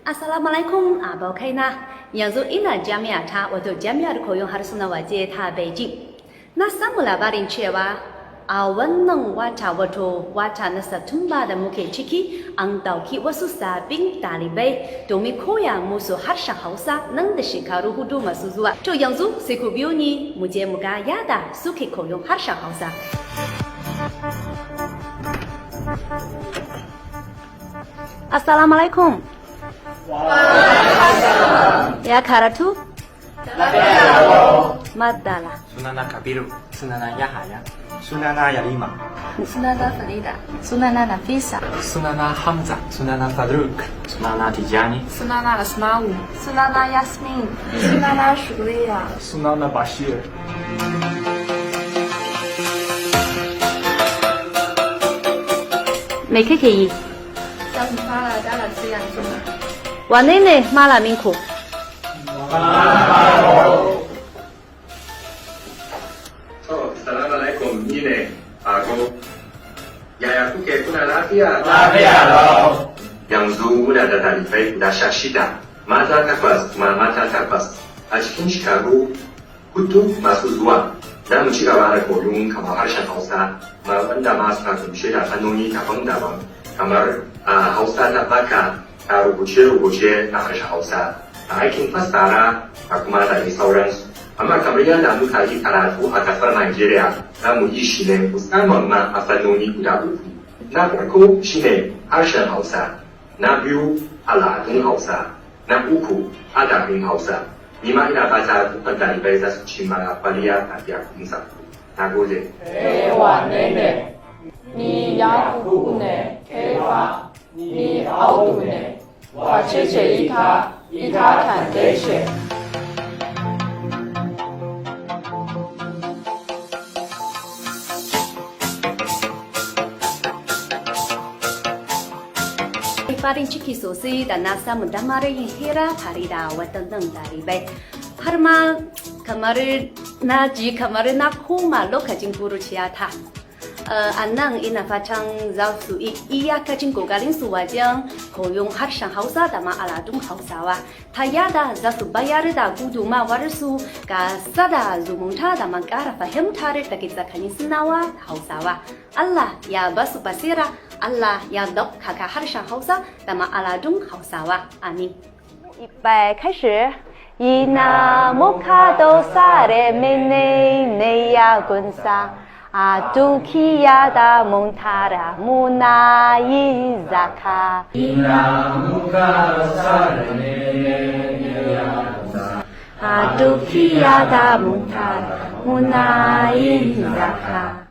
Assalamualaikum abokina yanzu ina jami'a ta wato jami'ar koyon harsuna waje ta Beijing. Na samu labarin cewa a wannan wata wato wata na Satumba da muke ciki an dauki wasu sabbin dalibai domin koya musu harshen Hausa nan da shekaru 4 masu zuwa. To yanzu sai ku biyo ni mu je mu ga yadda suke koyon harshen Hausa. Assalamualaikum. Ya karatu? Madala. Sunana Kabiru. Sunana Yahaya. Sunana Yarima. Sunana Farida. Sunana Nafisa. Sunana Hamza. Sunana Faruk. Sunana Tijani. Sunana Asma'u. Sunana Yasmin. Sunana Shukriya. Sunana Bashir. Me kake yi? Zan fara darasi yanzu. Wane ne malaminku? Assalamualaikum, ni ne Ago. Yaya kuke kuna lafiya? Lafiya lau. Yanzu muna da ɗalibai guda 16, mata 8 kuma mata 8. A cikin shekaru 4 masu zuwa, za mu ci gaba da koyon kamar harshen Hausa, wanda ma suna kunshe da fannoni daban-daban, kamar Hausa ta baka, a rubuce-rubuce na harshen Hausa, a aikin fassara da kuma da sauransu. Amma kamar yadda muka yi karatu a kasar Najeriya, za mu yi shi ne musamman ma a fannoni guda 3. Na farko shi ne harshen Hausa, na biyu al'adun Hausa, na 3 adabin Hausa. Ni ma ina fata dukkan ɗalibai za su ci mana kwaliya a biya kuɗinsa. Na gode. wane ne? Ni Yakubu ne, kai fa, ni Audu ne. Wace ce ita? Ita Kande ce. Farin ciki sosai da na samu damar yin hira tare da waɗannan ɗalibai. Har ma kamar na ji kamar na koma lokacin kuruciyata. A nan ina fatan za su iyakacin ƙoƙarinsu wajen koyon harshen Hausa da ma al'adun Hausawa, ta yada za su bayar da gudumawarsu ga sada zumunta da ma ƙara fahimtar da ke tsakanin Sinawa da Hausawa. Allah ya ba su basira, Allah ya ɗaukaka harshen Hausa da ma al'adun Hausawa. Amin. 开始。Ina muka dosare mene ne ya gunsa. Adukia da montara muna izaka. Ina muka sarene Adukia da montara muna izaka.